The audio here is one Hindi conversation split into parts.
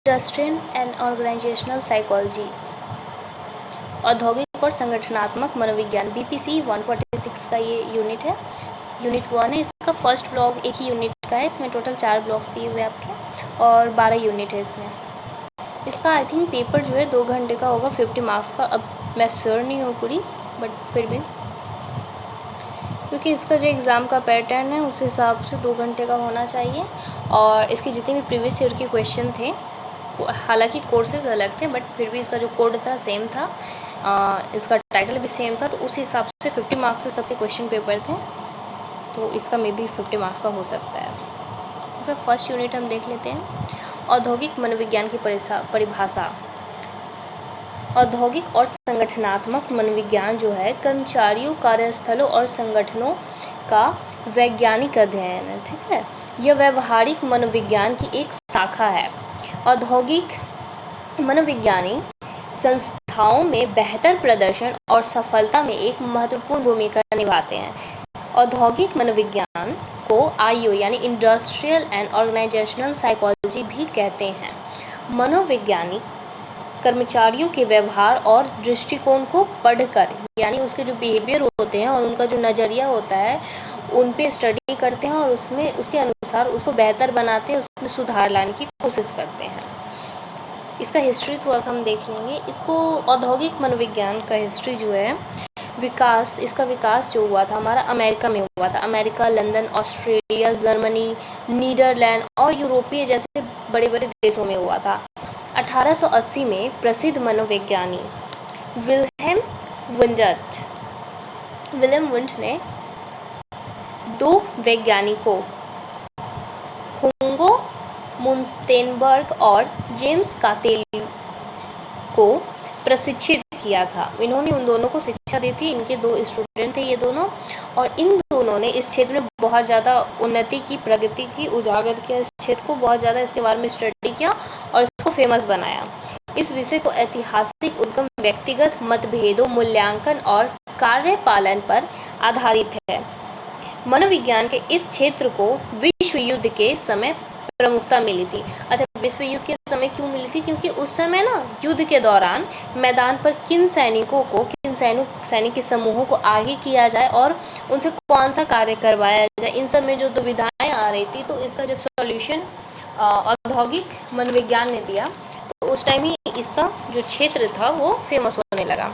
इंडस्ट्रियल एंड ऑर्गेनाइजेशनल साइकोलॉजी, औद्योगिक और संगठनात्मक मनोविज्ञान, BPC 146 का ये यूनिट है। यूनिट 1 है। इसका फर्स्ट ब्लॉक एक ही यूनिट का है। इसमें टोटल 4 ब्लॉक्स दिए हुए आपके और 12 यूनिट है इसमें। इसका आई थिंक पेपर जो है 2 घंटे का होगा, 50 मार्क्स का। अब मैं श्योर नहीं हूँ पूरी, बट फिर भी क्योंकि इसका जो एग्ज़ाम का पैटर्न है उस हिसाब से 2 घंटे का होना चाहिए। और इसके जितने भी प्रीवियस ईयर के क्वेश्चन थे वो हालांकि कोर्सेज अलग थे, बट फिर भी इसका जो कोड था सेम था, इसका टाइटल भी सेम था, तो उस हिसाब से 50 मार्क्स से सबके क्वेश्चन पेपर थे, तो इसका मे बी 50 मार्क्स का हो सकता है। इसका फर्स्ट यूनिट हम देख लेते हैं। औद्योगिक मनोविज्ञान की परिभाषा। औद्योगिक और संगठनात्मक मनोविज्ञान जो है कर्मचारियों, कार्यस्थलों और संगठनों का वैज्ञानिक अध्ययन है। ठीक है, यह व्यवहारिक मनोविज्ञान की एक शाखा है। औद्योगिक मनोविज्ञानी संस्थाओं में बेहतर प्रदर्शन और सफलता में एक महत्वपूर्ण भूमिका निभाते हैं। औद्योगिक मनोविज्ञान को IO यानी इंडस्ट्रियल एंड ऑर्गेनाइजेशनल साइकोलॉजी भी कहते हैं। मनोवैज्ञानिक कर्मचारियों के व्यवहार और दृष्टिकोण को पढ़कर, यानी उसके जो बिहेवियर होते हैं और उनका जो नज़रिया होता है उन पे स्टडी करते हैं और उसमें उसके अनुसार उसको बेहतर बनाते हैं, उसमें सुधार लाने की कोशिश करते हैं। इसका हिस्ट्री थोड़ा सा हम देख लेंगे। इसको औद्योगिक मनोविज्ञान का हिस्ट्री जो है इसका विकास जो हुआ था हमारा अमेरिका में हुआ था। America, London, Australia, Germany, Netherland और यूरोपीय जैसे बड़े बड़े देशों में हुआ था। 1880 में प्रसिद्ध मनोविज्ञानी विल्हेम वुंड ने 2 वैज्ञानिकों हुंगो मुनस्टेनबर्ग और जेम्स कातेली को प्रशिक्षित किया था। इन्होंने उन दोनों को शिक्षा दी थी। इनके 2 स्टूडेंट थे ये दोनों, और इन दोनों ने इस क्षेत्र में बहुत ज़्यादा उन्नति की, प्रगति की, उजागर किया इस क्षेत्र को, बहुत ज़्यादा इसके बारे में स्टडी किया और इसको फेमस बनाया। इस विषय को ऐतिहासिक उद्गम व्यक्तिगत मतभेदों, मूल्यांकन और कार्यपालन पर आधारित है। मनोविज्ञान के इस क्षेत्र को विश्व युद्ध के समय प्रमुखता मिली थी। अच्छा, विश्व युद्ध के समय क्यों मिली थी? क्योंकि उस समय ना युद्ध के दौरान मैदान पर किन सैनिक के समूहों को आगे किया जाए और उनसे कौन सा कार्य करवाया जाए, इन सब में जो दुविधाएं आ रही थी, तो इसका जब सॉल्यूशन औद्योगिक मनोविज्ञान ने दिया तो उस टाइम ही इसका जो क्षेत्र था वो फेमस होने लगा।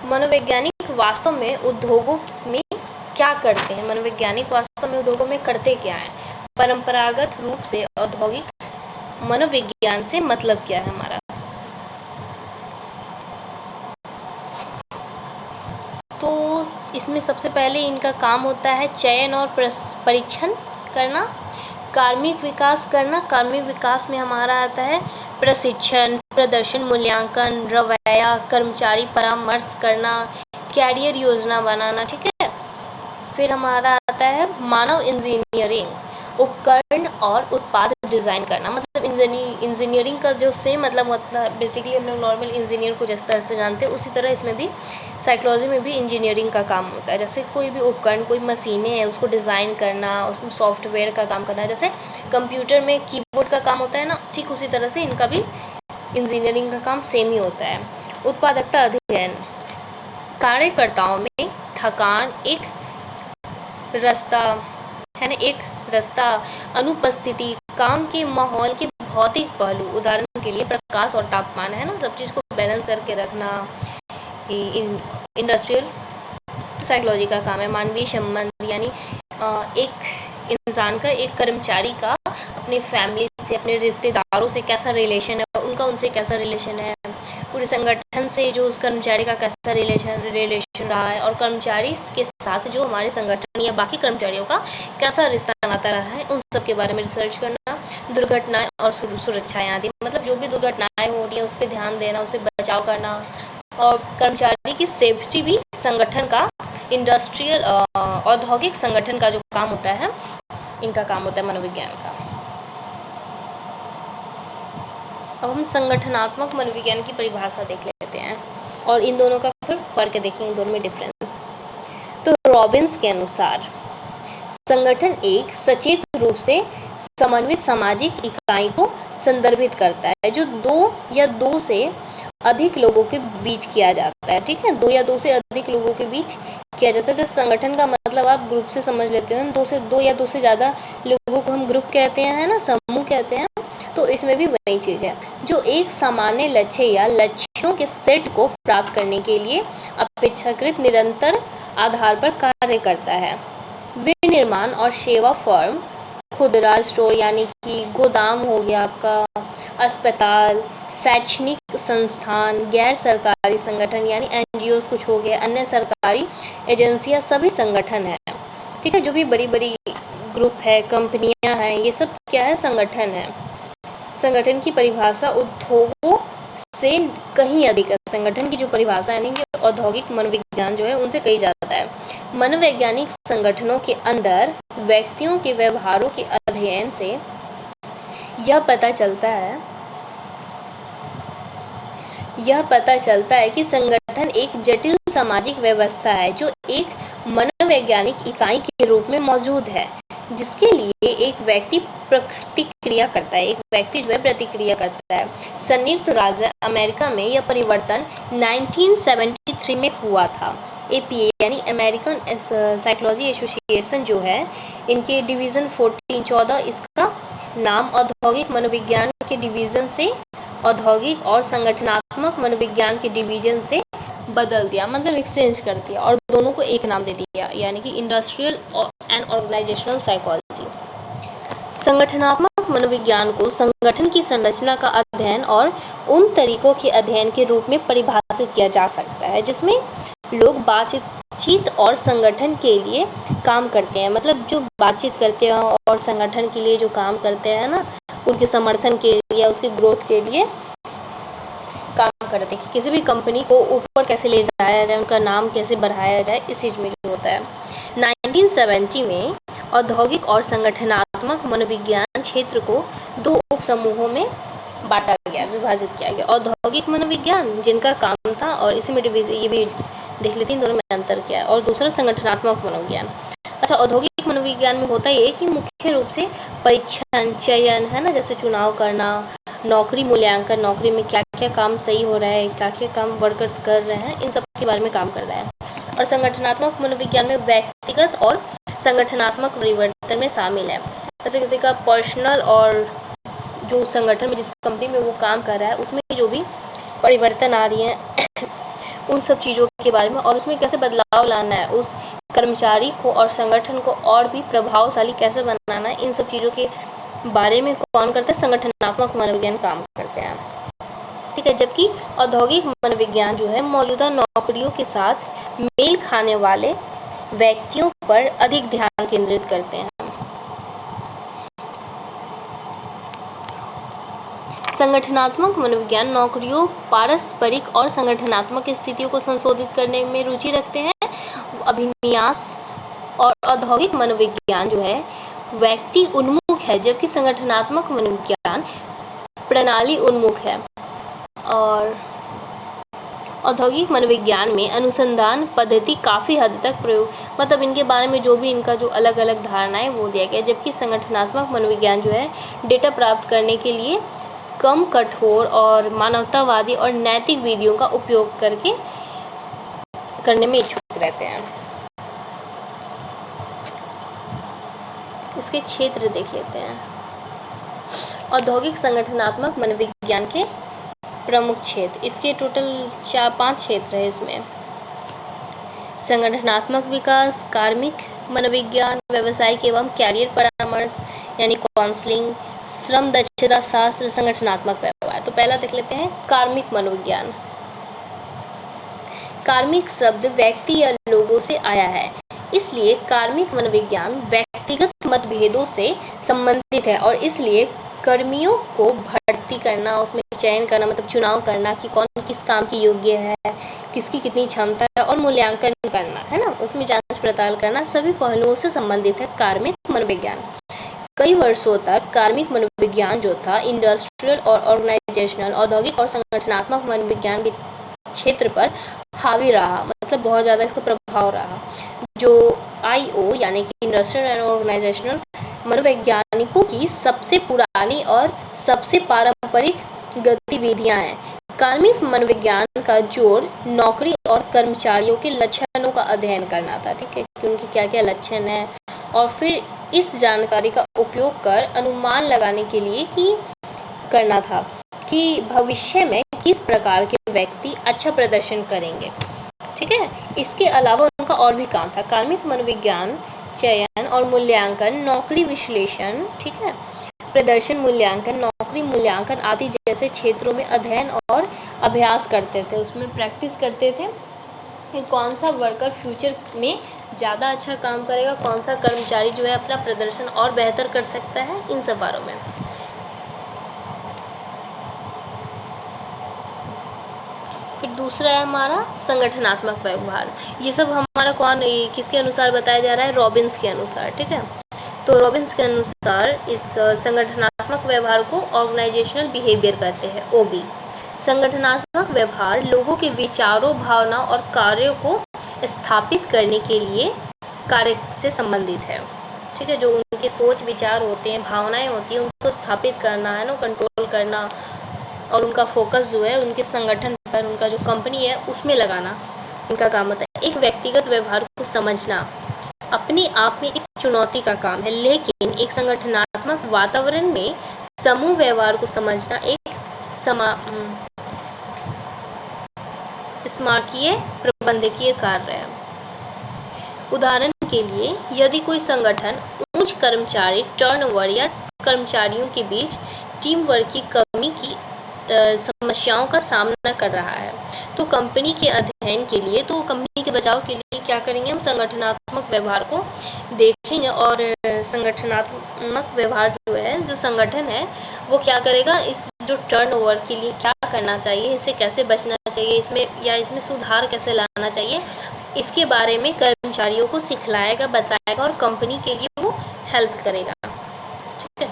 मनोवैज्ञानिक वास्तव में उद्योगों में क्या करते हैं? मनोवैज्ञानिक वास्तव में उद्योगों में करते क्या हैं? परंपरागत रूप से औद्योगिक मनोविज्ञान से मतलब क्या है हमारा? तो इसमें सबसे पहले इनका काम होता है चयन और परीक्षण करना, कार्मिक विकास करना। कार्मिक विकास में हमारा आता है प्रशिक्षण, प्रदर्शन मूल्यांकन, रवैया, कर्मचारी परामर्श करना, कैरियर योजना बनाना। ठीक है, फिर हमारा आता है मानव इंजीनियरिंग, उपकरण और उत्पाद डिज़ाइन करना। मतलब इंजीनियरिंग का जो सेम मतलब होता है, बेसिकली हम लोग नॉर्मल इंजीनियर को जिस तरह से जानते हैं उसी तरह इसमें भी साइकोलॉजी में भी इंजीनियरिंग का काम होता है। जैसे कोई भी उपकरण, कोई मशीनें हैं, उसको डिज़ाइन करना, उसमें सॉफ्टवेयर का काम करना, जैसे कंप्यूटर में कीबोर्ड का काम होता है ना, ठीक उसी तरह से इनका भी इंजीनियरिंग का काम सेम ही होता है। उत्पादकता अध्ययन, कार्यकर्ताओं में थकान, एक रास्ता, अनुपस्थिति, काम के माहौल के भौतिक पहलू, उदाहरण के लिए प्रकाश और तापमान है ना, सब चीज़ को बैलेंस करके रखना इंडस्ट्रियल साइकोलॉजी का काम है। मानवीय संबंध, यानी एक इंसान का, एक कर्मचारी का अपनी फैमिली से, अपने रिश्तेदारों से कैसा रिलेशन है, उनका उनसे कैसा रिलेशन है, पूरे संगठन से जो उस कर्मचारी का कैसा रिलेशन रहा है, और कर्मचारी के साथ जो हमारे संगठन या बाकी कर्मचारियों का कैसा रिश्ता नाता रहा है, उन सब के बारे में रिसर्च करना। दुर्घटनाएं और सुरक्षाएं आदि, मतलब जो भी दुर्घटनाएं हो रही है उस पर ध्यान देना, उससे बचाव करना। और कर्मचारी की सेफ्टी भी संगठन का, इंडस्ट्रियल औद्योगिक संगठन का जो काम होता है, इनका काम होता है मनोविज्ञान का। अब हम संगठनात्मक मनोविज्ञान की परिभाषा देख लेते हैं और इन दोनों का फिर फर्क देखेंगे, दोनों में डिफरेंस। तो रॉबिन्स के अनुसार संगठन एक सचेत रूप से समन्वित सामाजिक इकाई को संदर्भित करता है, जो दो या दो से अधिक लोगों के बीच किया जाता है। ठीक है, दो या दो से अधिक लोगों के बीच किया जाता है। जैसे संगठन का मतलब आप ग्रुप से समझ लेते हैं, दो या दो से ज़्यादा लोगों को हम ग्रुप कहते हैं, है ना, समूह कहते हैं। तो इसमें भी वही चीज़ है, जो एक सामान्य लक्ष्य या लक्ष्यों के सेट को प्राप्त करने के लिए अपेक्षाकृत निरंतर आधार पर कार्य करता है। विनिर्माण और सेवा फर्म, खुदरा स्टोर यानी कि गोदाम हो गया आपका, अस्पताल, शैक्षणिक संस्थान, गैर सरकारी संगठन यानी NGOs कुछ हो गए, अन्य सरकारी एजेंसियां, सभी संगठन हैं। ठीक है, जो भी बड़ी बड़ी ग्रुप है, कंपनियां हैं, ये सब क्या है, संगठन है। संगठन की परिभाषा उद्योगों से कहीं अधिक है। संगठन की जो परिभाषा यानी कि औद्योगिक मनोविज्ञान जो है उनसे कहीं ज़्यादा है। मनोवैज्ञानिक संगठनों के अंदर व्यक्तियों के व्यवहारों के अध्ययन से यह पता चलता है कि संगठन एक जटिल सामाजिक व्यवस्था है जो एक मनोवैज्ञानिक इकाई के रूप में मौजूद है, जिसके लिए एक व्यक्ति प्रतिक्रिया करता है, संयुक्त राज्य अमेरिका में यह परिवर्तन 1973 में हुआ था। APA यानी अमेरिकन साइकोलॉजी एसोसिएशन जो है, इनके डिवीज़न 14 इसका नाम औद्योगिक मनोविज्ञान के डिवीज़न से औद्योगिक और संगठनात्मक मनोविज्ञान के डिवीज़न से बदल दिया, मतलब एक्सचेंज कर दिया और दोनों को एक नाम दे दिया, यानी कि इंडस्ट्रियल एंड ऑर्गेनाइजेशनल साइकोलॉजी। संगठनात्मक मनोविज्ञान को संगठन की संरचना का अध्ययन और उन तरीकों के अध्ययन के रूप में परिभाषित किया जा सकता है जिसमें लोग बातचीत और संगठन के लिए काम करते हैं, मतलब जो बातचीत करते हैं और संगठन के लिए जो काम करते हैं ना, उनके समर्थन के लिए, उसके ग्रोथ के लिए काम करते हैं कि किसी भी कंपनी को ऊपर कैसे ले जाया जाए, उनका नाम कैसे बढ़ाया जाए, इस चीज़ में जो होता है। 1970 में औद्योगिक और संगठनात्मक मनोविज्ञान क्षेत्र को दो उप समूहों में बांटा गया, विभाजित किया गया। औद्योगिक मनोविज्ञान जिनका काम था, और इसी में डिवीजन ये भी देख लेते हैं दोनों में अंतर क्या है, और दूसरा संगठनात्मक मनोविज्ञान। अच्छा, औद्योगिक मनोविज्ञान में होता ये कि मुख्य रूप से परीक्षण, चयन, है ना, जैसे चुनाव करना, नौकरी मूल्यांकन, नौकरी में क्या क्या काम सही हो रहा है, क्या क्या काम वर्कर्स कर रहे हैं, इन सब के बारे में काम कर रहा है। और संगठनात्मक मनोविज्ञान में व्यक्तिगत और संगठनात्मक परिवर्तन में शामिल है, जैसे किसी का पर्सनल और जो संगठन में जिस कंपनी में वो काम कर रहा है उसमें जो भी परिवर्तन आ रही हैं उन सब चीज़ों के बारे में, और उसमें कैसे बदलाव लाना है, उस कर्मचारी को और संगठन को और भी प्रभावशाली कैसे बनाना है, इन सब चीज़ों के बारे में कौन करते हैं, संगठनात्मक मनोविज्ञान काम करते हैं। ठीक है, जबकि औद्योगिक मनोविज्ञान जो है मौजूदा नौकरियों के साथ मेल खाने वाले व्यक्तियों पर अधिक ध्यान केंद्रित करते हैं। संगठनात्मक मनोविज्ञान नौकरियों, पारस्परिक और संगठनात्मक स्थितियों को संशोधित करने में रुचि रखते हैं, अभिन्यास। और औद्योगिक मनोविज्ञान जो है व्यक्ति उन्मुख है, जबकि संगठनात्मक मनोविज्ञान प्रणाली उन्मुख है। और औद्योगिक मनोविज्ञान में अनुसंधान पद्धति काफ़ी हद तक प्रयोग, मतलब इनके बारे में जो भी इनका जो अलग अलग धारणाएं वो दिया गया, जबकि संगठनात्मक मनोविज्ञान जो है डेटा प्राप्त करने के लिए कम कठोर और मानवतावादी और नैतिक विधियों का उपयोग करने में इच्छुक रहते हैं। इसके क्षेत्र देख लेते हैं। औद्योगिक संगठनात्मक मनोविज्ञान के प्रमुख क्षेत्र, इसके टोटल 4-5 क्षेत्र है इसमें। संगठनात्मक विकास, कार्मिक मनोविज्ञान, व्यवसायिक एवं कैरियर परामर्श यानी काउंसलिंग, श्रम दक्षता शास्त्र, संगठनात्मक व्यवहार। तो पहला देख लेते हैं कार्मिक मनोविज्ञान। कार्मिक शब्द व्यक्ति या लोगों से आया है, इसलिए कार्मिक मनोविज्ञान व्यक्तिगत मतभेदों से संबंधित है, और इसलिए कर्मियों को भर्ती करना, उसमें चयन करना, मतलब चुनाव करना कि कौन किस काम की योग्य है, किसकी कितनी क्षमता है, और मूल्यांकन करना, है ना, उसमें जांच पड़ताल करना, सभी पहलुओं से संबंधित है कार्मिक मनोविज्ञान। कई वर्षों तक कार्मिक मनोविज्ञान जो था इंडस्ट्रियल और ऑर्गेनाइजेशनल, औद्योगिक और संगठनात्मक मनोविज्ञान के क्षेत्र पर हावी रहा, मतलब बहुत ज़्यादा इसका प्रभाव रहा। जो IO यानी कि इंडस्ट्रियल एंड ऑर्गेनाइजेशनल मनोवैज्ञानिकों की सबसे पुरानी और सबसे पारंपरिक गतिविधियां हैं। कार्मिक मनोविज्ञान का जोर नौकरी और कर्मचारियों के लक्षणों का अध्ययन करना था, ठीक है, कि उनके क्या क्या लक्षण हैं, और फिर इस जानकारी का उपयोग कर अनुमान लगाने के लिए कि करना था कि भविष्य में किस प्रकार के व्यक्ति अच्छा प्रदर्शन करेंगे, ठीक है। इसके अलावा उनका और भी काम था, कार्मिक मनोविज्ञान चयन और मूल्यांकन, नौकरी विश्लेषण, ठीक है, प्रदर्शन मूल्यांकन, नौकरी मूल्यांकन आदि जैसे क्षेत्रों में अध्ययन और अभ्यास करते थे, उसमें प्रैक्टिस करते थे कि कौन सा वर्कर फ्यूचर में ज़्यादा अच्छा काम करेगा, कौन सा कर्मचारी जो है अपना प्रदर्शन और बेहतर कर सकता है, इन सब बारों में। फिर दूसरा है हमारा संगठनात्मक व्यवहार। ये सब हमारा किसके अनुसार बताया जा रहा है? रॉबिन्स के अनुसार, ठीक है। तो रॉबिन्स के अनुसार इस संगठनात्मक व्यवहार को ऑर्गेनाइजेशनल बिहेवियर कहते हैं, ओबी। संगठनात्मक व्यवहार लोगों के विचारों, भावनाओं और कार्यों को स्थापित करने के लिए कार्य से संबंधित है, ठीक है। जो उनके सोच विचार होते हैं, भावनाएं होती हैं, उनको स्थापित करना है ना, कंट्रोल करना, और उनका फोकस जो है उनके संगठन पर, उनका जो कंपनी है उसमें लगाना इनका काम होता है। एक व्यक्तिगत व्यवहार को समझना अपने आप में एक चुनौती का काम है, लेकिन एक संगठनात्मक वातावरण में समूह व्यवहार को समझना एक स्मारकीय प्रबंधकीय कार्य है। उदाहरण के लिए, यदि कोई संगठन उच्च कर्मचारी टर्नओवर या कर्मचारियों के बीच टीम वर्क की कमी की समस्याओं का सामना कर रहा है, तो कंपनी के अध्ययन के लिए, तो कंपनी के बचाव के लिए क्या करेंगे? हम संगठनात्मक व्यवहार को देखेंगे, और संगठनात्मक व्यवहार जो है, जो संगठन है वो क्या करेगा, इस जो टर्नओवर के लिए क्या करना चाहिए, इसे कैसे बचना चाहिए, इसमें सुधार कैसे लाना चाहिए, इसके बारे में कर्मचारियों को सिखलाएगा, बताएगा, और कंपनी के लिए वो हेल्प करेगा, ठीक है।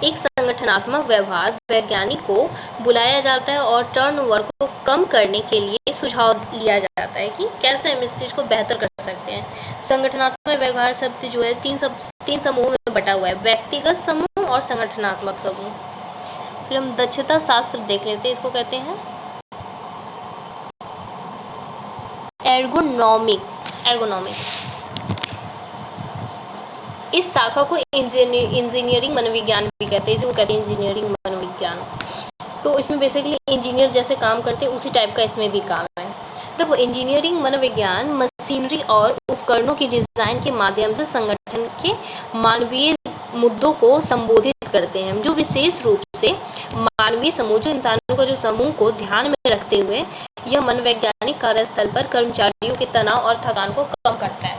एक संगठनात्मक व्यवहार वैज्ञानिक को बुलाया जाता है और टर्नओवर को कम करने के लिए सुझाव लिया जाता है कि कैसे हम इस चीज़ को बेहतर कर सकते हैं। संगठनात्मक व्यवहार शब्द जो है तीन समूह में बटा हुआ है, व्यक्तिगत समूह और संगठनात्मक समूह। फिर हम दक्षता शास्त्र देख लेते हैं, इसको कहते हैं एर्गोनॉमिक्स। इस शाखा को इंजीनियरिंग मनोविज्ञान भी कहते हैं, इसे वो कहते हैं इंजीनियरिंग मनोविज्ञान। तो इसमें बेसिकली इंजीनियर जैसे काम करते हैं उसी टाइप का इसमें भी काम है। देखो, इंजीनियरिंग मनोविज्ञान मशीनरी और उपकरणों की डिज़ाइन के माध्यम से संगठन के मानवीय मुद्दों को संबोधित करते हैं, जो विशेष रूप से मानवीय समूह, जो इंसानों का जो समूह को ध्यान में रखते हुए यह मनोवैज्ञानिक कार्यस्थल पर कर्मचारियों के तनाव और थकान को कम करता है।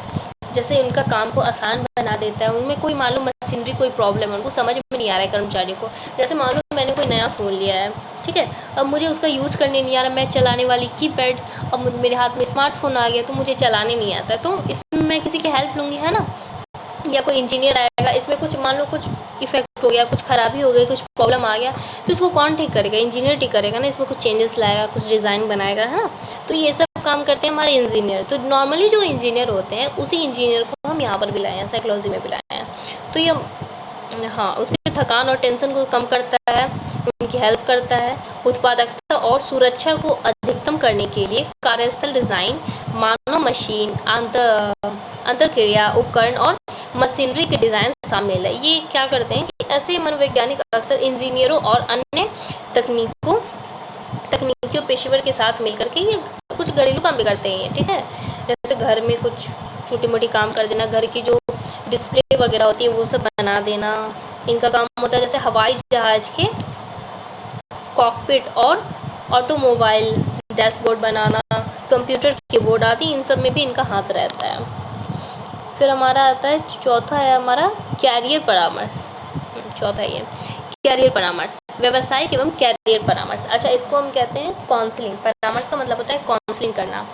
जैसे उनका काम को आसान बना देता है। उनमें कोई मालूम मशीनरी कोई प्रॉब्लम है, उनको समझ में नहीं आ रहा है कर्मचारी को। जैसे मालूम मैंने कोई नया फ़ोन लिया है, ठीक है, अब मुझे उसका यूज करने नहीं आ रहा, मैं चलाने वाली कीपैड, अब मेरे हाथ में स्मार्टफोन आ गया तो मुझे चलाने नहीं आता, तो इसमें मैं किसी की हेल्प लूँगी, है ना। या कोई इंजीनियर आएगा, इसमें कुछ मान लो कुछ इफेक्ट हो गया, कुछ खराबी हो गई, कुछ प्रॉब्लम आ गया, तो इसको कौन ठीक करेगा? इंजीनियर ठीक करेगा ना, इसमें कुछ चेंजेस लाएगा, कुछ डिज़ाइन बनाएगा, है ना। तो ये सब काम करते हैं हमारे इंजीनियर। तो नॉर्मली जो इंजीनियर होते हैं उसी इंजीनियर को हम यहाँ पर भी लाए हैं, साइकोलॉजी में भी लाए हैं। तो ये उसकी थकान और टेंशन को कम करता है, उनकी हेल्प करता है। उत्पादकता और सुरक्षा को अधिकतम करने के लिए कार्यस्थल डिज़ाइन, मानव मशीन अंतरक्रिया उपकरण और मशीनरी के डिज़ाइन शामिल है। ये क्या करते हैं कि ऐसे मनोवैज्ञानिक अक्सर इंजीनियरों और अन्य तकनीकियों पेशेवर के साथ मिलकर के ये कुछ घरेलू काम भी करते हैं, ठीक है। जैसे घर में कुछ छोटी मोटी काम कर देना, घर की जो डिस्प्ले वगैरह होती है वो सब बना देना, इनका काम होता है। जैसे हवाई जहाज़ के कॉकपिट और ऑटोमोबाइल डैशबोर्ड बनाना, कंप्यूटर कीबोर्ड आदि, इन सब में भी इनका हाथ रहता है। फिर हमारा आता है चौथा है हमारा कैरियर परामर्श। चौथा ये कैरियर परामर्श, व्यवसायिक एवं कैरियर परामर्श। अच्छा, इसको हम कहते हैं काउंसलिंग। परामर्श का मतलब होता है काउंसलिंग करना।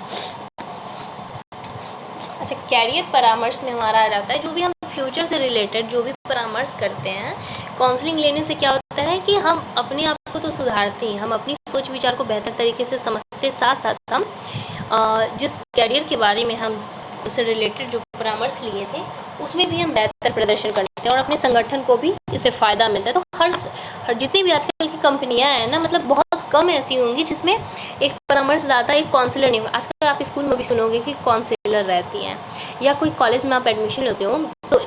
अच्छा, कैरियर परामर्श में हमारा आ जाता है जो भी हम फ्यूचर से रिलेटेड जो भी परामर्श करते हैं। काउंसलिंग लेने से क्या होता है कि हम अपने आप को तो सुधारते हैं, हम अपनी सोच विचार को बेहतर तरीके से समझते, साथ साथ हम जिस कैरियर के बारे में हम उससे रिलेटेड जो परामर्श लिए थे उसमें भी हम बेहतर प्रदर्शन करते हैं और अपने संगठन को भी इससे फ़ायदा मिलता है। तो हर जितनी भी आजकल की कंपनियां हैं ना, मतलब बहुत कम ऐसी होंगी जिसमें एक परामर्शदाता, एक काउंसलर नहीं होगा। आजकल आप स्कूल में भी सुनोगे कि काउंसलर रहती हैं, या कोई कॉलेज में आप एडमिशन लेते हो तो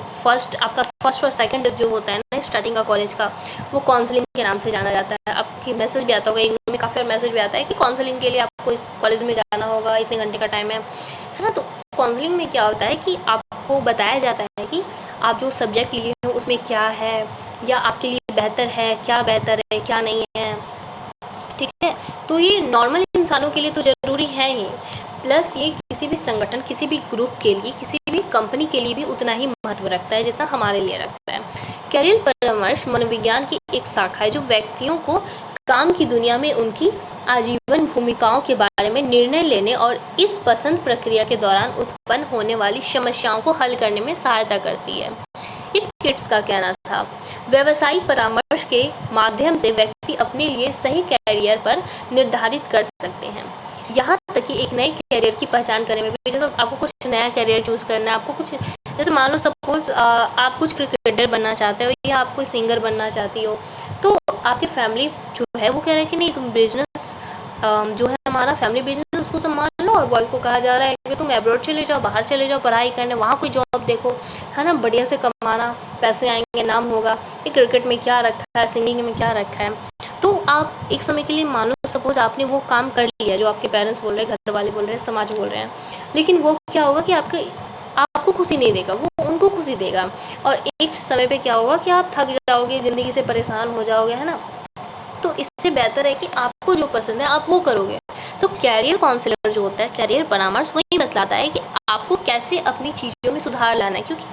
आपका फर्स्ट और सेकंड जो होता है ना स्टार्टिंग का कॉलेज का, वो काउंसलिंग के नाम से जाना जाता है। आपकी मैसेज भी आता होगा, इग्नू में काफ़ी मैसेज भी आता है कि काउंसलिंग के लिए आपको इस कॉलेज में जाना होगा, इतने घंटे का टाइम है ना। तो काउंसलिंग में क्या होता है कि आपको बताया जाता है कि आप जो सब्जेक्ट लिए हो उसमें क्या है, या आपके लिए बेहतर है, क्या बेहतर है, क्या नहीं है, ठीक है। तो ये नॉर्मल इंसानों के लिए तो ज़रूरी है ही, प्लस ये किसी भी संगठन, किसी भी ग्रुप के लिए, किसी भी कंपनी के लिए भी उतना ही महत्व रखता है जितना हमारे लिए रखता है। कैरियर परामर्श मनोविज्ञान की एक शाखा है जो व्यक्तियों को काम की दुनिया में उनकी आजीवन भूमिकाओं के बारे में निर्णय लेने और इस पसंद प्रक्रिया के दौरान उत्पन्न होने वाली समस्याओं को हल करने में सहायता करती है। इन किट्स का कहना था, व्यावसायिक परामर्श के माध्यम से व्यक्ति अपने लिए सही कैरियर पर निर्धारित कर सकते हैं, यहाँ तक कि एक नए कैरियर की पहचान करने में भी। जैसे आपको कुछ नया कैरियर चूज़ करना है, आपको कुछ, जैसे मान लो सपोज आप कुछ क्रिकेटर बनना चाहते हो या आप कोई सिंगर बनना चाहती हो, तो आपकी फैमिली जो है वो कह रहे हैं कि नहीं, तुम बिजनेस जो है हमारा फैमिली बिजनेस, उसको संभाल लो, और बॉय को कहा जा रहा है कि तुम अब्रॉड चले जाओ, बाहर चले जाओ पढ़ाई करने, वहाँ कोई जॉब देखो, है ना, बढ़िया से कमाना, पैसे आएंगे, नाम होगा। ये क्रिकेट में क्या रखा है, सिंगिंग में क्या रखा है। तो आप एक समय के लिए मान लो सपोज आपने वो काम कर लिया जो आपके पेरेंट्स बोल रहे हैं, घर वाले बोल रहे हैं, समाज बोल रहे हैं, लेकिन वो क्या होगा कि आपको खुशी नहीं देगा, वो उनको खुशी देगा, और एक समय पे क्या होगा कि आप थक जाओगे, ज़िंदगी से परेशान हो जाओगे, है ना। तो इससे बेहतर है कि आपको जो पसंद है आप वो करोगे। तो कैरियर काउंसलर जो होता है, कैरियर परामर्श, वही बतलाता है कि आपको कैसे अपनी चीज़ों में सुधार लाना है, क्योंकि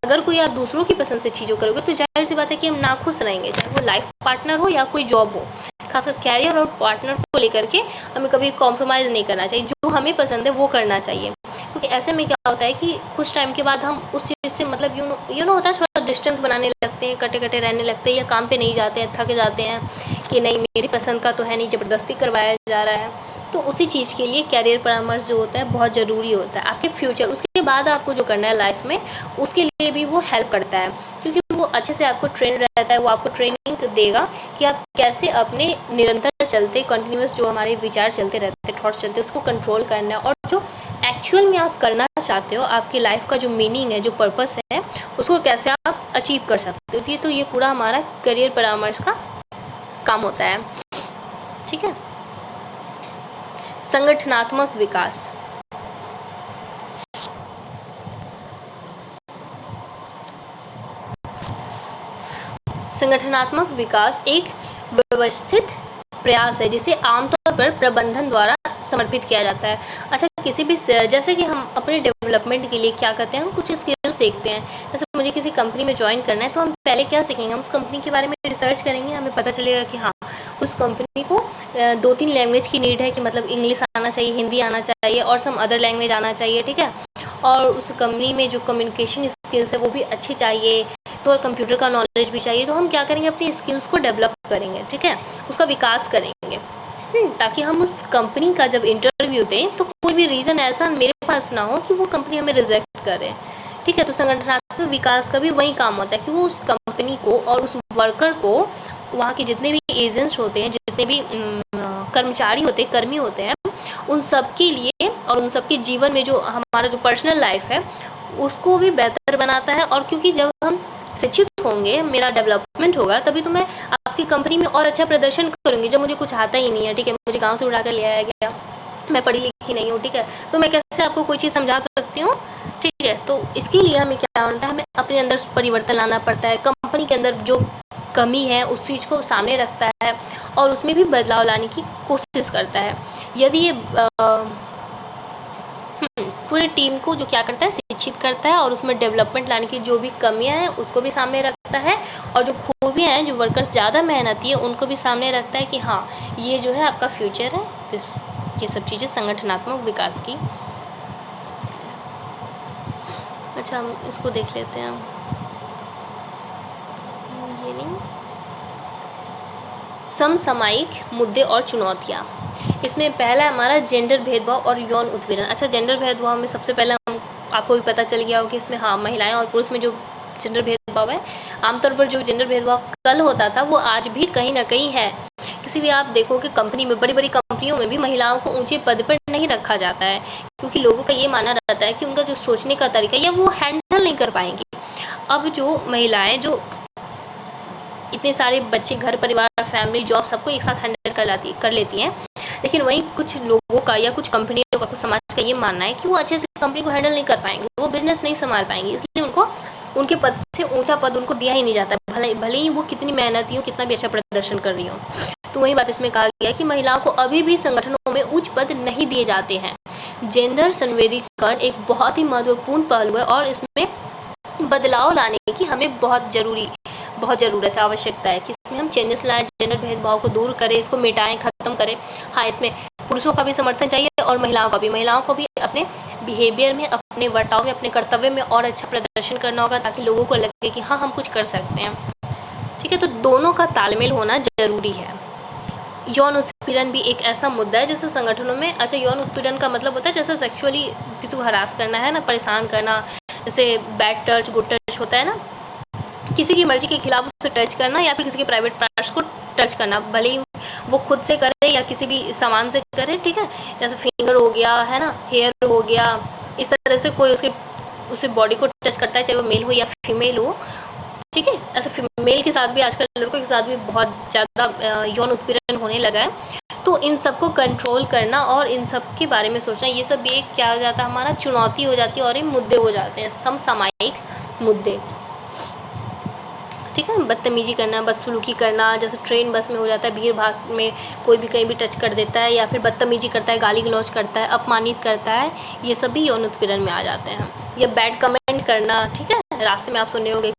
अगर कोई आप दूसरों की पसंद से चीज़ों करोगे तो जाहिर सी बात है कि हम नाखुश रहेंगे, चाहे वो लाइफ पार्टनर हो या कोई जॉब हो। खासकर कैरियर और पार्टनर को लेकर के हमें कभी कॉम्प्रोमाइज़ नहीं करना चाहिए, जो हमें पसंद है वो करना चाहिए, क्योंकि ऐसे में क्या होता है कि कुछ टाइम के बाद हम उस चीज़ से, मतलब यू नो होता है, थोड़ा डिस्टेंस बनाने लगते हैं, कटे कटे रहने लगते हैं, या काम पे नहीं जाते हैं, थक जाते हैं कि नहीं मेरी पसंद का तो है नहीं, ज़बरदस्ती करवाया जा रहा है। तो उसी चीज़ के लिए कैरियर परामर्श जो होता है बहुत ज़रूरी होता है आपके फ्यूचर, उसके बाद आपको जो करना है लाइफ में, उसके लिए भी वो हेल्प करता है, क्योंकि वो अच्छे से आपको ट्रेन रहता है, वो आपको ट्रेनिंग देगा कि आप कैसे अपने निरंतर चलते कंटिन्यूस जो हमारे विचार चलते रहते हैं, थॉट्स चलते हैं, उसको कंट्रोल करना है, और जो एक्चुअल में आप करना चाहते हो, आपकी लाइफ का जो मीनिंग है, जो पर्पस है, उसको कैसे आप अचीव कर सकते हो। तो ये पूरा हमारा करियर परामर्श का काम होता है, ठीक है। संगठनात्मक विकास, संगठनात्मक विकास एक व्यवस्थित प्रयास है जिसे आमतौर पर प्रबंधन द्वारा समर्पित किया जाता है। अच्छा, किसी भी, जैसे कि हम अपने डेवलपमेंट के लिए क्या करते हैं, हम कुछ स्किल्स सीखते हैं। जैसे मुझे किसी कंपनी में ज्वाइन करना है तो हम पहले क्या सीखेंगे, हम उस कंपनी के बारे में रिसर्च करेंगे, हमें पता चलेगा कि हाँ उस कंपनी को 2-3 लैंग्वेज की नीड है, कि मतलब इंग्लिश आना चाहिए, हिंदी आना चाहिए, और सम अदर लैंग्वेज आना चाहिए, ठीक है। और उस कंपनी में जो कम्युनिकेशन स्किल्स है वो भी अच्छी चाहिए, तो और कंप्यूटर का नॉलेज भी चाहिए। तो हम क्या करेंगे, अपनी स्किल्स को डेवलप करेंगे, ठीक है, उसका विकास करेंगे, ताकि हम उस कंपनी का जब इंटरव्यू दें तो कोई भी रीज़न ऐसा मेरे पास ना हो कि वो कंपनी हमें रिजेक्ट करे, ठीक है। तो संगठनात्मक विकास का भी वही काम होता है कि वो उस कंपनी को और उस वर्कर को, वहाँ के जितने भी एजेंट्स होते हैं, जितने भी कर्मचारी होते हैं, कर्मी होते हैं, उन सब के लिए और उन सब के जीवन में जो हमारा जो पर्सनल लाइफ है उसको भी बेहतर बनाता है। और क्योंकि जब हम शिक्षित होंगे, मेरा डेवलपमेंट होगा, तभी तो मैं आपकी कंपनी में और अच्छा प्रदर्शन करूँगी। जब मुझे कुछ आता ही नहीं है, ठीक है, मुझे गाँव से उड़ा कर ले आया गया, मैं पढ़ी लिखी नहीं हूँ, ठीक है, तो मैं कैसे आपको कोई चीज़ समझा सकती हूँ, ठीक है। तो इसके लिए हमें क्या होता है, हमें अपने अंदर परिवर्तन लाना पड़ता है। कंपनी के अंदर जो कमी है उस चीज़ को सामने रखता है और उसमें भी बदलाव लाने की कोशिश करता है। यदि ये पूरी टीम को जो क्या करता है, शिक्षित करता है, और उसमें डेवलपमेंट लाने की जो भी कमियां हैं उसको भी सामने रखता है, और जो खूबियां हैं, जो वर्कर्स ज़्यादा मेहनती है उनको भी सामने रखता है कि हाँ ये जो है आपका फ्यूचर है। ये सब चीज़ें संगठनात्मक विकास की। अच्छा, हम इसको देख लेते हैं, ये नहीं, समसामयिक मुद्दे और चुनौतियाँ। इसमें पहला हमारा जेंडर भेदभाव और यौन उत्पीड़न। अच्छा, जेंडर भेदभाव में सबसे पहले हम आपको भी पता चल गया हो कि इसमें हाँ महिलाएं और पुरुष में जो जेंडर भेदभाव है, आमतौर पर जो जेंडर भेदभाव कल होता था वो आज भी कहीं ना कहीं है। किसी भी आप देखो कि कंपनी में, बड़ी बड़ी कंपनियों में भी महिलाओं को ऊंचे पद पर नहीं रखा जाता है, क्योंकि लोगों का ये मानना रहता है कि उनका जो सोचने का तरीका या वो हैंडल नहीं कर पाएंगी। अब जो महिलाएं जो इतने सारे बच्चे, घर परिवार, फैमिली, जॉब सबको एक साथ हैंडल कर लेती हैं, लेकिन वहीं कुछ लोगों का या कुछ कंपनियों का, कुछ समाज का ये मानना है कि वो अच्छे से कंपनी को हैंडल नहीं कर पाएंगे, वो बिजनेस नहीं संभाल पाएंगे, इसलिए उनको उनके पद से ऊंचा पद उनको दिया ही नहीं जाता, भले ही वो कितनी मेहनती हो, कितना भी अच्छा प्रदर्शन कर रही हो। तो वही बात इसमें कहा गया कि महिलाओं को अभी भी संगठनों में उच्च पद नहीं दिए जाते हैं। जेंडर संवेदीकरण एक बहुत ही महत्वपूर्ण पहलू है और इसमें बदलाव लाने की हमें बहुत ज़रूरत है, आवश्यकता है कि इसमें हम चेंजेस लाएं, जेंडर भेदभाव को दूर करें, इसको मिटाएं, ख़त्म करें। हाँ, इसमें पुरुषों का भी समर्थन चाहिए और महिलाओं का भी अपने बिहेवियर में, अपने वर्ताव में, अपने कर्तव्य में और अच्छा प्रदर्शन करना होगा, ताकि लोगों को लगे कि हाँ हम कुछ कर सकते हैं। ठीक है, तो दोनों का तालमेल होना ज़रूरी है। यौन उत्पीड़न भी एक ऐसा मुद्दा है जैसे संगठनों में, अच्छा यौन उत्पीड़न का मतलब होता है जैसे सेक्सुअली किसी को हरास करना है ना, परेशान करना, जैसे बैड टच, गुड टच होता है ना, किसी की मर्जी के खिलाफ उसे टच करना या फिर किसी के प्राइवेट पार्ट्स को टच करना, भले ही वो खुद से करे या किसी भी सामान से करे। ठीक है, जैसे फिंगर हो गया है ना, हेयर हो गया, इस तरह से कोई उसके बॉडी को टच करता है, चाहे वो मेल हो या फीमेल हो। ठीक है, ऐसे फीमेल के साथ भी आजकल, लड़कों के साथ भी बहुत ज़्यादा यौन उत्पीड़न होने लगा है। तो इन सबको कंट्रोल करना और इन सब के बारे में सोचना, ये सब एक क्या हो जाता है, हमारा चुनौती हो जाती है और ये मुद्दे हो जाते हैं, समसामयिक मुद्दे। ठीक है, बदतमीजी करना, बदसलूकी करना, जैसे ट्रेन बस में हो जाता है, भीड़ भाड़ में कोई भी कहीं भी टच कर देता है या फिर बदतमीजी करता है, गाली गलौज करता है, अपमानित करता है, ये सब भी यौन उत्पीड़न में आ जाते हैं। या बैड कमेंट करना, ठीक है, रास्ते में आप सुने होंगे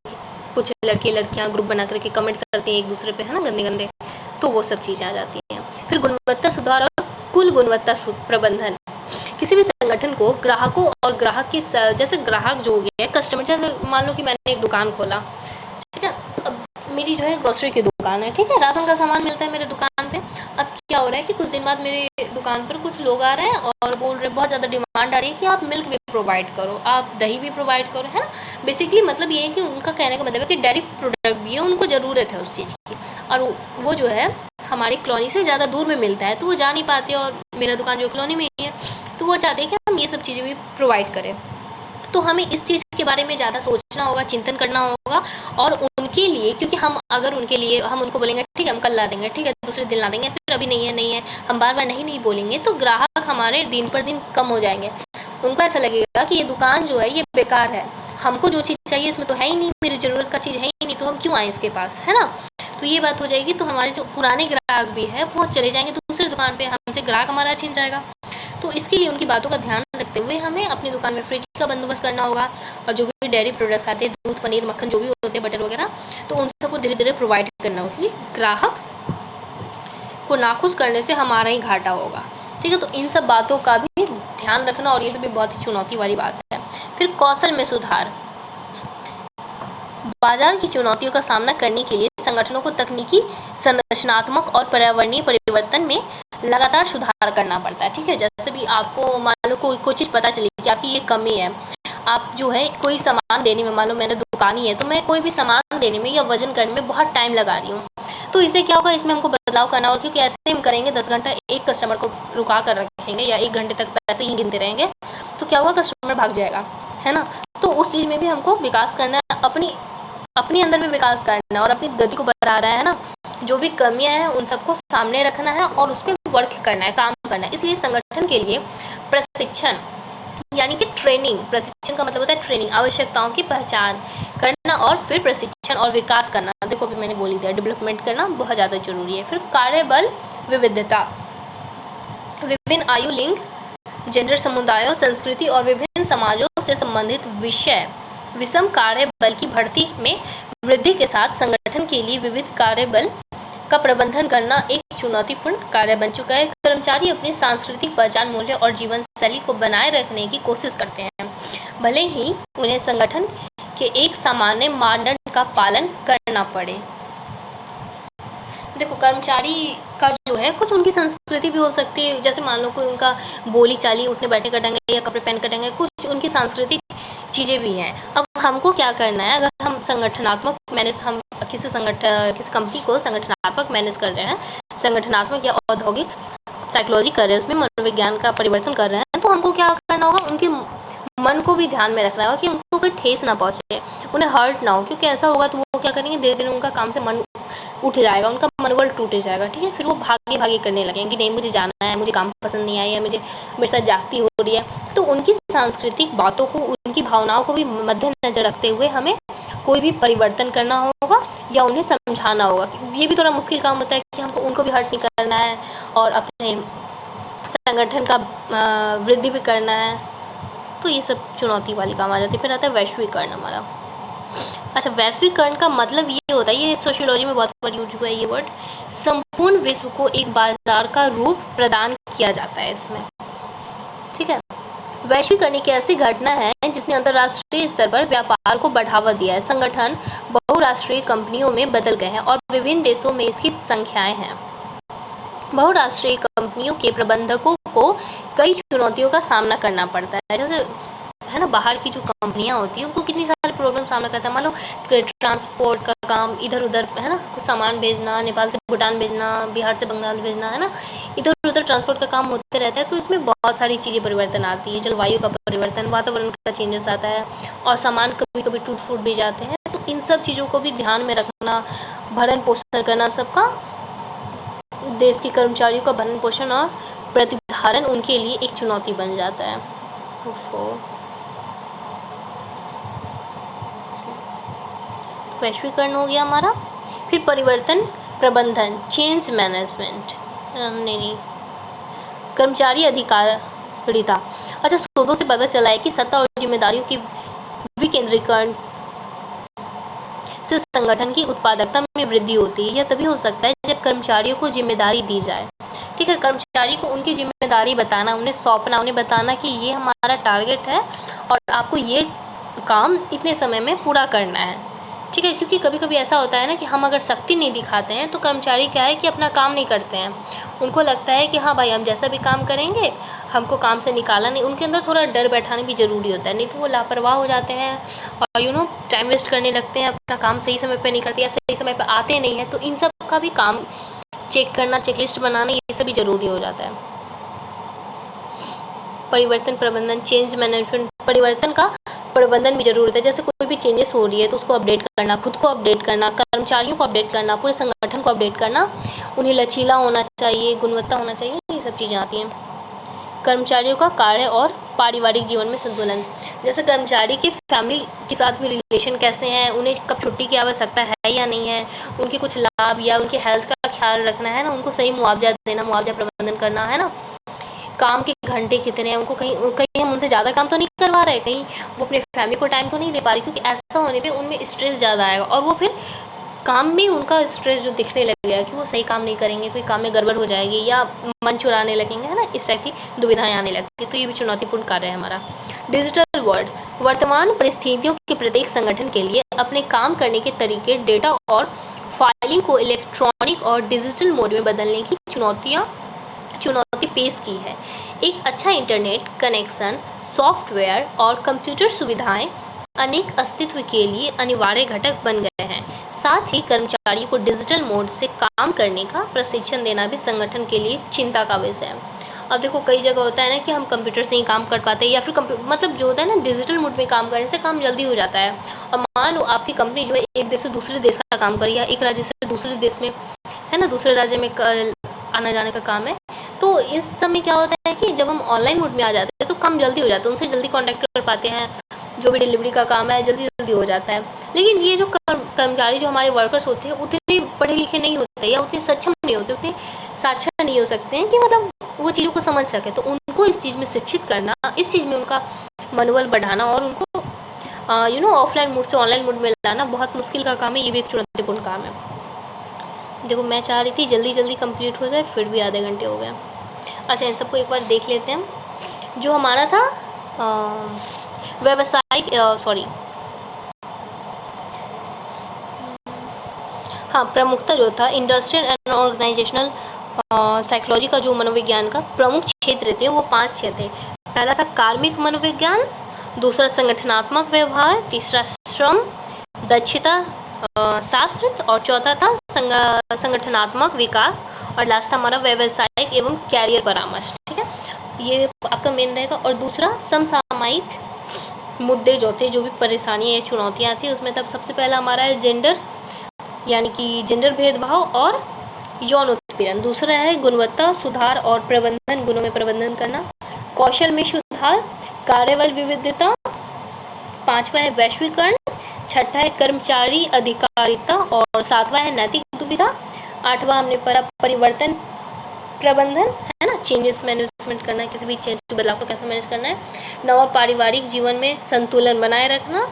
कुछ लड़के लड़कियां ग्रुप बना करके कमेंट करती हैं एक दूसरे पे, है ना, गंदे गंदे, तो वो सब चीज़ें आ जाती हैं। फिर गुणवत्ता सुधार और कुल गुणवत्ता प्रबंधन। किसी भी संगठन को ग्राहकों और ग्राहक की, जैसे ग्राहक जो हो गया कस्टमर, जैसे मान लो कि मैंने एक दुकान खोला, ठीक है, अब मेरी जो है ग्रोसरी की दुकान है, ठीक है, राशन का सामान मिलता है मेरे दुकान पे। अब क्या हो रहा है कि कुछ दिन बाद मेरे दुकान पर कुछ लोग आ रहे हैं और बोल रहे हैं, बहुत ज़्यादा डिमांड आ रही है कि आप मिल्क भी प्रोवाइड करो, आप दही भी प्रोवाइड करो, है ना। बेसिकली मतलब ये है कि उनका कहने का मतलब है कि डेयरी प्रोडक्ट भी है, उनको ज़रूरत है उस चीज़ की, और वो जो है हमारी कॉलोनी से ज़्यादा दूर में मिलता है, तो वो जा नहीं पाते, और मेरा दुकान जो कॉलोनी में ही है, तो वो चाहते हैं कि हम ये सब चीज़ें भी प्रोवाइड करें। तो हमें इस चीज़ के बारे में ज़्यादा सोचना होगा, चिंतन करना होगा, और उनके लिए, क्योंकि हम अगर उनके लिए हम उनको बोलेंगे ठीक है हम कल ला देंगे, ठीक है दूसरे दिन ला देंगे, फिर अभी नहीं है, हम बार बार नहीं बोलेंगे, तो ग्राहक हमारे दिन पर दिन कम हो जाएंगे। उनको ऐसा लगेगा कि ये दुकान जो है ये बेकार है, हमको जो चीज़ चाहिए इसमें तो है ही नहीं, मेरी ज़रूरत का चीज़ है ही नहीं, तो हम क्यों आए इसके पास, है ना। तो ये बात हो जाएगी, तो हमारे जो पुराने ग्राहक भी है वो चले जाएंगे दूसरी दुकान पे, हमसे ग्राहक हमारा छिन जाएगा। तो इसके लिए उनकी बातों का ध्यान रखते हुए हमें अपनी दुकान में फ्रिज का बंदोबस्त करना होगा, और जो भी डेयरी प्रोडक्ट्स आते हैं, दूध, पनीर, मक्खन जो भी होते हैं, बटर वगैरह, तो उन सबको धीरे धीरे प्रोवाइड करना होगा, क्योंकि ग्राहक को नाखुश करने से हमारा ही घाटा होगा। ठीक है, तो इन सब बातों का भी ध्यान रखना, और ये सब भी बहुत ही चुनौती वाली बात है। फिर कौशल में सुधार। बाजार की चुनौतियों का सामना करने के लिए संगठनों को तकनीकी, संरचनात्मक और पर्यावरणीय परिवर्तन में लगातार सुधार करना पड़ता है। ठीक है, जैसे भी आपको मान लो कोई चीज़ पता चली कि आपकी ये कमी है, आप जो है कोई सामान देने में, मान लो मैंने दुकान ही है, तो मैं कोई भी सामान देने में या वजन करने में बहुत टाइम लगा रही हूँ, तो इससे क्या होगा, इसमें हमको बदलाव करना होगा, क्योंकि ऐसे हम करेंगे 10 घंटा एक कस्टमर को रुका कर रखेंगे या 1 घंटे तक पैसे ही गिनते रहेंगे, तो क्या होगा, कस्टमर भाग जाएगा, है ना। तो उस चीज़ में भी हमको विकास करना है, अपने अंदर में विकास करना और अपनी गति को बढ़ा रहा है ना, जो भी कमियां हैं उन सबको सामने रखना है और उस पर वर्क करना है, काम करना है। इसलिए संगठन के लिए प्रशिक्षण यानी कि ट्रेनिंग, प्रशिक्षण का मतलब होता है ट्रेनिंग, आवश्यकताओं की पहचान करना और फिर प्रशिक्षण और विकास करना। देखो अभी मैंने बोल दिया, डेवलपमेंट करना बहुत ज़्यादा जरूरी है। फिर कार्यबल विविधता, विभिन्न आयु, लिंग, जेंडर समुदायों, संस्कृति और विभिन्न समाजों से संबंधित विषम कार्य बल की भर्ती में वृद्धि के साथ संगठन के लिए विविध कार्य बल का प्रबंधन करना एक चुनौतीपूर्ण कार्य बन चुका है। कर्मचारी अपनी सांस्कृतिक पहचान, मूल्य और जीवन शैली को बनाए रखने की कोशिश करते हैं, भले ही उन्हें संगठन के एक सामान्य मानदंड का पालन करना पड़े। देखो कर्मचारी का जो है कुछ उनकी संस्कृति भी हो सकती है, जैसे मान लो कोई उनका बोली चाली, उठने बैठने का ढंग है या कपड़े पहन का ढंग है, कुछ उनकी सांस्कृतिक चीज़ें भी हैं। अब हमको क्या करना है, अगर हम संगठनात्मक मैनेज, हम किसी कंपनी को संगठनात्मक मैनेज कर रहे हैं, संगठनात्मक या औद्योगिक साइकोलॉजी कर रहे हैं, उसमें मनोविज्ञान का परिवर्तन कर रहे हैं, तो हमको क्या करना होगा, उनके मन को भी ध्यान में रखना होगा कि उनको कोई ठेस ना पहुँचे, उन्हें हर्ट ना हो, क्योंकि ऐसा होगा तो वो क्या करेंगे, धीरे धीरे उनका काम से मन उठ जाएगा, उनका मनोबल टूट जाएगा, ठीक है। फिर वो भागे भागे करने लगेंगे कि नहीं मुझे जाना है, मुझे काम पसंद नहीं आया, मुझे मेरे साथ जागती हो रही है। तो उनकी सांस्कृतिक बातों को, उनकी भावनाओं को भी मद्देनजर रखते हुए हमें कोई भी परिवर्तन करना होगा या उन्हें समझाना होगा। ये भी थोड़ा मुश्किल काम होता है कि हमको उनको भी हर्ट नहीं करना है और अपने संगठन का वृद्धि भी करना है, तो ये सब चुनौती वाली काम आ जाती है। फिर आता है वैश्वीकरण हमारा। अच्छा, वैश्वीकरण का मतलब ये होता है, ये सोशियोलॉजी में बहुत बार यूज हुआ है ये वर्ड, संपूर्ण विश्व को एक बाजार का रूप प्रदान किया जाता है इसमें, ठीक है। वैश्वीकरण एक ऐसी घटना है जिसने अंतर्राष्ट्रीय स्तर पर व्यापार को बढ़ावा दिया है। संगठन बहुराष्ट्रीय कंपनियों में बदल गए हैं और विभिन्न देशों में इसकी संख्याएं हैं। बहुराष्ट्रीय कंपनियों के प्रबंधकों को कई चुनौतियों का सामना करना पड़ता है, जैसे है ना, बाहर की जो कंपनियां होती हैं उनको कितनी सारी प्रॉब्लम सामना करता है। मान लो ट्रांसपोर्ट का काम, इधर उधर है ना, कुछ सामान भेजना, नेपाल से भूटान भेजना, बिहार से बंगाल भेजना, है ना, इधर उधर ट्रांसपोर्ट का काम होते रहता है, तो इसमें बहुत सारी चीज़ें परिवर्तन आती है, जलवायु का परिवर्तन, वातावरण का चेंजेस आता है और सामान कभी कभी टूट फूट भी जाते हैं। तो इन सब चीज़ों को भी ध्यान में रखना, भरण पोषण करना, सबका देश के कर्मचारियों का भरण पोषण और प्रतिधारण उनके लिए एक चुनौती बन जाता है। वैश्वीकरण हो गया हमारा। फिर परिवर्तन प्रबंधन, चेंज मैनेजमेंट, नहीं, कर्मचारी अधिकारिता। अच्छा, शोधों से पता चला है कि सत्ता और जिम्मेदारियों की विकेंद्रीकरण से संगठन की उत्पादकता में वृद्धि होती है। यह तभी हो सकता है जब कर्मचारियों को जिम्मेदारी दी जाए, ठीक है। कर्मचारी को उनकी जिम्मेदारी बताना, उन्हें सौंपना, उन्हें बताना कि ये हमारा टारगेट है और आपको ये काम इतने समय में पूरा करना है, ठीक है। क्योंकि कभी कभी ऐसा होता है ना कि हम अगर सख्ती नहीं दिखाते हैं तो कर्मचारी क्या है कि अपना काम नहीं करते हैं, उनको लगता है कि हाँ भाई हम जैसा भी काम करेंगे हमको काम से निकाला नहीं। उनके अंदर थोड़ा डर बैठाना भी ज़रूरी होता है, नहीं तो वो लापरवाह हो जाते हैं और टाइम वेस्ट करने लगते हैं, अपना काम सही समय पर नहीं करते या सही समय पर आते नहीं हैं। तो इन सब का भी काम चेक करना, चेकलिस्ट बनाना, ये सब भी ज़रूरी हो जाता है। परिवर्तन प्रबंधन, चेंज मैनेजमेंट, परिवर्तन का प्रबंधन भी जरूरत है। जैसे कोई भी चेंजेस हो रही है तो उसको अपडेट करना, खुद को अपडेट करना, कर्मचारियों को अपडेट करना, पूरे संगठन को अपडेट करना, उन्हें लचीला होना चाहिए, गुणवत्ता होना चाहिए, ये सब चीज़ें आती हैं। कर्मचारियों का कार्य और पारिवारिक जीवन में संतुलन, जैसे कर्मचारी के फैमिली के साथ भी रिलेशन कैसे हैं, उन्हें कब छुट्टी की आवश्यकता है या नहीं है, उनके कुछ लाभ या उनके हेल्थ का ख्याल रखना है ना, उनको सही मुआवजा देना, मुआवजा प्रबंधन करना, है ना, काम के घंटे कितने हैं, उनको कहीं हम उनसे ज़्यादा काम तो नहीं करवा रहे, कहीं वो अपने फैमिली को टाइम तो नहीं दे पा रही, क्योंकि ऐसा होने पे उनमें स्ट्रेस ज़्यादा आएगा और वो फिर काम में उनका स्ट्रेस जो दिखने लगेगा कि वो सही काम नहीं करेंगे, कोई काम में गड़बड़ हो जाएगी या मन चुराने लगेंगे, है ना, इस टाइप की दुविधाएं आने लगती है। तो ये भी चुनौतीपूर्ण कार्य है हमारा। डिजिटल वर्ल्ड, वर्तमान परिस्थितियों के प्रत्येक संगठन के लिए अपने काम करने के तरीके, डेटा और फाइलिंग को इलेक्ट्रॉनिक और डिजिटल मोड में बदलने की चुनौती पेश की है। एक अच्छा इंटरनेट कनेक्शन, सॉफ्टवेयर और कंप्यूटर सुविधाएं अनेक अस्तित्व के लिए अनिवार्य घटक बन गए हैं। साथ ही कर्मचारियों को डिजिटल मोड से काम करने का प्रशिक्षण देना भी संगठन के लिए चिंता का विषय है। अब देखो कई जगह होता है ना कि हम कंप्यूटर से ही काम कर पाते हैं या फिर मतलब जो होता है ना डिजिटल मोड में काम करने से काम जल्दी हो जाता है। और मान लो आपकी कंपनी जो है एक देश से दूसरे देश का काम कर रही है, एक राज्य से दूसरे देश में, है ना, दूसरे राज्य में आना जाने का काम है, तो इस समय क्या होता है कि जब हम ऑनलाइन मोड में आ जाते हैं तो काम जल्दी हो जाता है, उनसे जल्दी कांटेक्ट कर पाते हैं, जो भी डिलीवरी का काम है जल्दी जल्दी हो जाता है। लेकिन ये जो कर्मचारी जो हमारे वर्कर्स होते हैं उतने पढ़े लिखे नहीं होते या उतने सक्षम नहीं होते, उतने साक्षर नहीं हो सकते हैं कि मतलब वो चीज़ों को समझ सके। तो उनको इस चीज़ में शिक्षित करना, इस चीज़ में उनका मनोबल बढ़ाना और उनको ऑफलाइन मोड से ऑनलाइन मोड में लाना बहुत मुश्किल का काम है। ये भी एक चुनौतीपूर्ण काम है। देखो मैं चाह रही थी जल्दी जल्दी कंप्लीट हो जाए, फिर भी आधे घंटे हो गए। अच्छा, इन सबको एक बार देख लेते हैं। जो हमारा था व्यावसायिक प्रमुखता जो था इंडस्ट्रियल एंड ऑर्गेनाइजेशनल साइकोलॉजी का जो मनोविज्ञान का प्रमुख क्षेत्र थे वो 5 क्षेत्र थे। पहला था कार्मिक मनोविज्ञान, दूसरा संगठनात्मक व्यवहार, तीसरा श्रम दक्षता शास्त्र और चौथा था संगठनात्मक विकास और लास्ट था हमारा व्यवसायिक एवं कैरियर परामर्श। ठीक है, ये आपका मेन रहेगा। और दूसरा समसामयिक मुद्दे जो थे, जो भी परेशानियाँ या चुनौतियाँ थी उसमें तब सबसे पहला हमारा है जेंडर, यानी कि जेंडर भेदभाव और यौन उत्पीड़न। दूसरा है गुणवत्ता सुधार और प्रबंधन, गुणों में प्रबंधन करना, कौशल में सुधार, कार्यबल विविधता, पांचवा है वैश्वीकरण, छठा है कर्मचारी अधिकारिता और सातवां है नैतिक दुविधा, आठवां हमने पढ़ा परिवर्तन प्रबंधन, है ना, चेंजेस मैनेजमेंट करना, किसी भी चेंज बदलाव को कैसे मैनेज करना है, नवा पारिवारिक जीवन में संतुलन बनाए रखना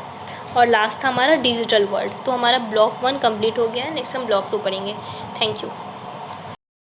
और लास्ट था हमारा डिजिटल वर्ल्ड। तो हमारा ब्लॉक 1 कंप्लीट हो गया है। नेक्स्ट हम ब्लॉक 2 पढ़ेंगे। Thank you.